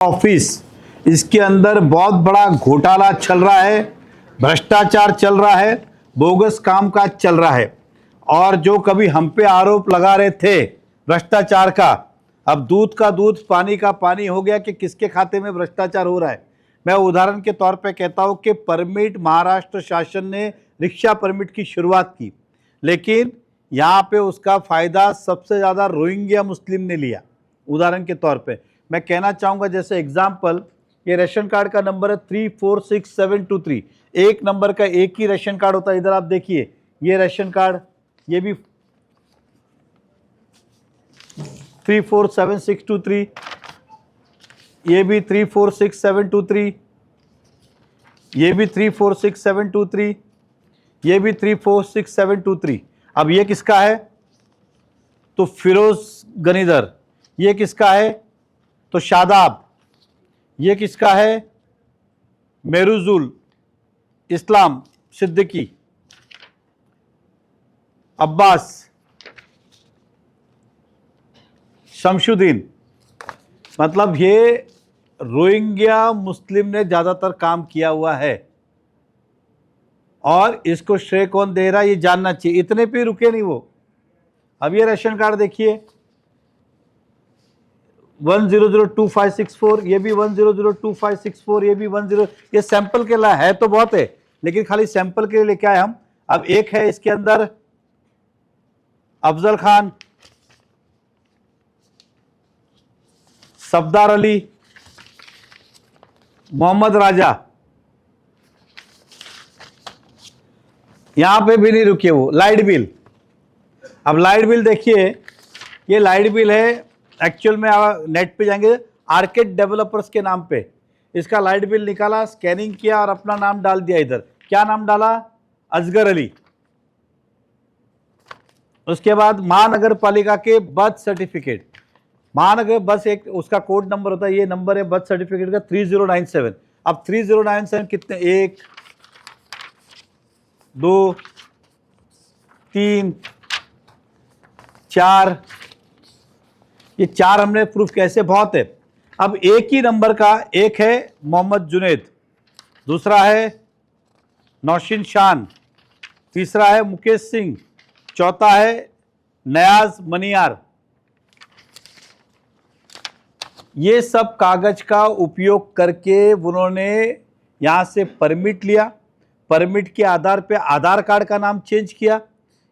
Office, इसके अंदर बहुत बड़ा घोटाला चल रहा है, भ्रष्टाचार चल रहा है, बोगस कामकाज चल रहा है। और जो कभी हम पे आरोप लगा रहे थे भ्रष्टाचार का, अब दूध का दूध पानी का पानी हो गया कि किसके खाते में भ्रष्टाचार हो रहा है। मैं उदाहरण के तौर पे कहता हूं कि परमिट महाराष्ट्र शासन ने रिक्शा परमिट की शुरुआत की, लेकिन यहाँ पे उसका फायदा सबसे ज़्यादा रोहिंग्या मुस्लिम ने लिया। उदाहरण के तौर पे मैं कहना चाहूँगा, जैसे एग्जाम्पल, ये रेशन कार्ड का नंबर है 346723। एक नंबर का एक ही रेशन कार्ड होता है। इधर आप देखिए, ये रेशन कार्ड, ये भी 347623, ये भी 346723, ये भी 346723, ये भी 346723। अब ये किसका है? तो फिरोज गनीदर। ये किसका है? तो शादाब। ये किसका है? मेरुजुल इस्लाम सिद्दीकी, अब्बास, शमशुद्दीन। मतलब ये रोहिंग्या मुस्लिम ने ज़्यादातर काम किया हुआ है, और इसको श्रेय कौन दे रहा है ये जानना चाहिए। इतने पे रुके नहीं वो। अब ये रेशन कार्ड देखिए, 10025564, ये भी 10025564, ये भी 10। ये सैंपल के लिए है तो बहुत है, लेकिन खाली सैंपल के लिए लेके आए हम। अब एक है इसके अंदर अफजल खान, सफदार अली, मोहम्मद राजा। यहां पे भी नहीं रुके वो। लाइट बिल, अब लाइट बिल देखिए, ये लाइट बिल है। एक्चुअल में आप नेट पे जाएंगे, आर्केड डेवलपर्स के नाम पे इसका लाइट बिल निकाला, स्कैनिंग किया और अपना नाम डाल दिया। इधर क्या नाम डाला? असगर अली। उसके बाद महानगर पालिका के बर्थ सर्टिफिकेट, महानगर बस एक उसका कोड नंबर होता है, ये नंबर है बर्थ सर्टिफिकेट का 3097। अब 3097 कितने? 1 2 3 4, ये 4 हमने प्रूफ कैसे? बहुत है। अब एक ही नंबर का एक है मोहम्मद जुनेद, दूसरा है नौशीन शान, तीसरा है मुकेश सिंह, चौथा है नयाज मनियार। ये सब कागज का उपयोग करके उन्होंने यहां से परमिट लिया। परमिट के आधार पे आधार कार्ड का नाम चेंज किया।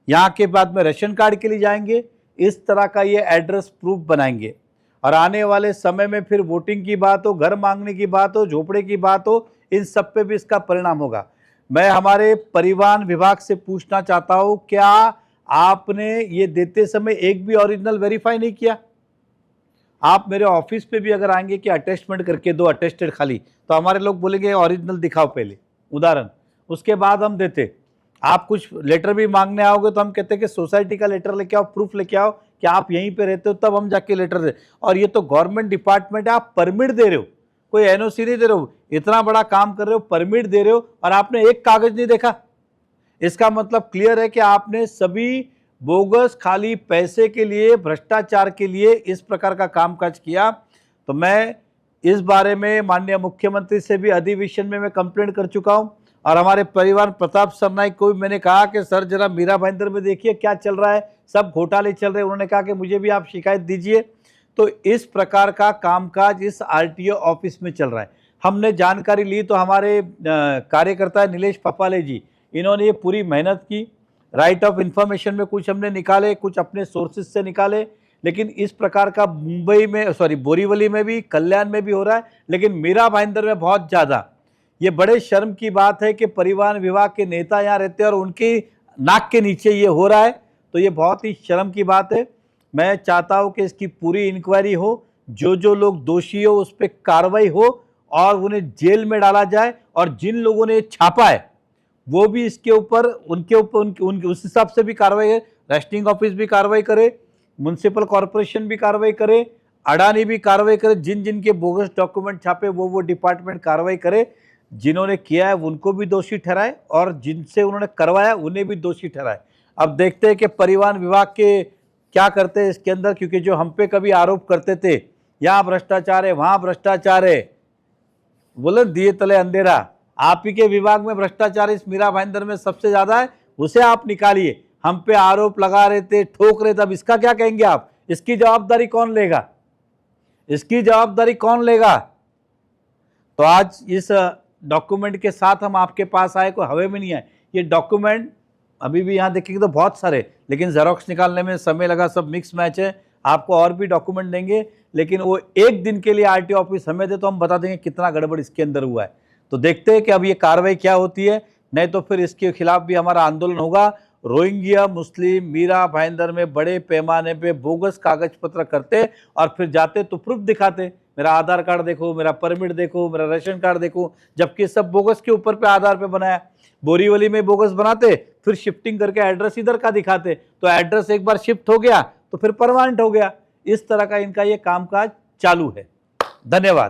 यहाँ के बाद में राशन कार्ड के लिए जाएंगे, इस तरह का ये एड्रेस प्रूफ बनाएंगे। और आने वाले समय में फिर वोटिंग की बात हो, घर मांगने की बात हो, झोपड़े की बात हो, इन सब पे भी इसका परिणाम होगा। मैं हमारे परिवहन विभाग से पूछना चाहता हूँ, क्या आपने ये देते समय एक भी ओरिजिनल वेरीफाई नहीं किया? आप मेरे ऑफिस पे भी अगर आएंगे कि अटेस्टमेंट करके दो, अटेस्टेड खाली, तो हमारे लोग बोलेंगे ओरिजिनल दिखाओ पहले, उदाहरण, उसके बाद हम देते। आप कुछ लेटर भी मांगने आओगे तो हम कहते हैं कि सोसाइटी का लेटर लेके आओ, प्रूफ लेके आओ कि आप यहीं पे रहते हो, तब हम जाके लेटर दे। और ये तो गवर्नमेंट डिपार्टमेंट है, आप परमिट दे रहे हो, कोई एनओसी नहीं दे रहे हो। इतना बड़ा काम कर रहे हो, परमिट दे रहे हो, और आपने एक कागज नहीं देखा। इसका मतलब क्लियर है कि आपने सभी बोगस, खाली पैसे के लिए, भ्रष्टाचार के लिए इस प्रकार का कामकाज किया। तो मैं इस बारे में माननीय मुख्यमंत्री से भी अधिवेशन में मैं कंप्लेंट कर चुका हूं, और हमारे परिवार प्रताप सरनाइक को भी मैंने कहा कि सर जरा मीरा भाईंदर में देखिए क्या चल रहा है, सब घोटाले चल रहे हैं। उन्होंने कहा कि मुझे भी आप शिकायत दीजिए। तो इस प्रकार का कामकाज इस आरटीओ ऑफिस में चल रहा है। हमने जानकारी ली तो हमारे कार्यकर्ता नीलेश पपाले जी, इन्होंने ये पूरी मेहनत की। राइट ऑफ इंफॉर्मेशन में कुछ हमने निकाले, कुछ अपने सोर्सेज से निकाले, लेकिन इस प्रकार का मुंबई में, सॉरी बोरीवली में भी, कल्याण में भी हो रहा है, लेकिन मीरा भाईंदर में बहुत ज़्यादा। ये बड़े शर्म की बात है कि परिवहन विभाग के नेता यहाँ रहते हैं और उनकी नाक के नीचे ये हो रहा है, तो ये बहुत ही शर्म की बात है। मैं चाहता हूँ कि इसकी पूरी इंक्वायरी हो, जो लोग दोषी हो उस पर कार्रवाई हो और उन्हें जेल में डाला जाए, और जिन लोगों ने छापा है वो भी इसके ऊपर, उनके ऊपर उस हिसाब से भी कार्रवाई है। रजिस्ट्रिंग ऑफिस भी कार्रवाई करे, म्युनिसिपल कॉरपोरेशन भी कार्रवाई करे, अडानी भी कार्रवाई करे। जिन जिन के बोगस डॉक्यूमेंट छापे वो डिपार्टमेंट कार्रवाई करे। जिन्होंने किया है उनको भी दोषी ठहराए, और जिनसे उन्होंने करवाया उन्हें भी दोषी ठहराए। अब देखते हैं कि परिवहन विभाग के क्या करते हैं इसके अंदर, क्योंकि जो हम पे कभी आरोप करते थे यहाँ भ्रष्टाचार है, वहां भ्रष्टाचार है। बोले दिए तले अंधेरा। आप ही के विभाग में भ्रष्टाचार इस मीरा भाईंदर में सबसे ज्यादा है, उसे आप निकालिए। हम पे आरोप लगा रहे थे, ठोक रहे थे, अब इसका क्या कहेंगे आप? इसकी जवाबदारी कौन लेगा? इसकी जवाबदारी कौन लेगा? तो आज इस डॉक्यूमेंट के साथ हम आपके पास आए, कोई हवे में नहीं आए। ये डॉक्यूमेंट अभी भी यहाँ देखेंगे तो बहुत सारे, लेकिन जेरोक्स निकालने में समय लगा, सब मिक्स मैच है। आपको और भी डॉक्यूमेंट देंगे, लेकिन वो एक दिन के लिए आरटीओ ऑफिस हमें दे तो हम बता देंगे कितना गड़बड़ इसके अंदर हुआ है। तो देखते हैं कि अब ये कार्रवाई क्या होती है, नहीं तो फिर इसके खिलाफ भी हमारा आंदोलन होगा। रोहिंग्या मुस्लिम मीरा भाईंदर में बड़े पैमाने पे बोगस कागज पत्र करते और फिर जाते तो प्रूफ दिखाते, मेरा आधार कार्ड देखो, मेरा परमिट देखो, मेरा राशन कार्ड देखो, जबकि सब बोगस के ऊपर पे आधार पे बनाया। बोरीवली में बोगस बनाते, फिर शिफ्टिंग करके एड्रेस इधर का दिखाते, तो एड्रेस एक बार शिफ्ट हो गया तो फिर परमानेंट हो गया। इस तरह का इनका ये कामकाज चालू है। धन्यवाद।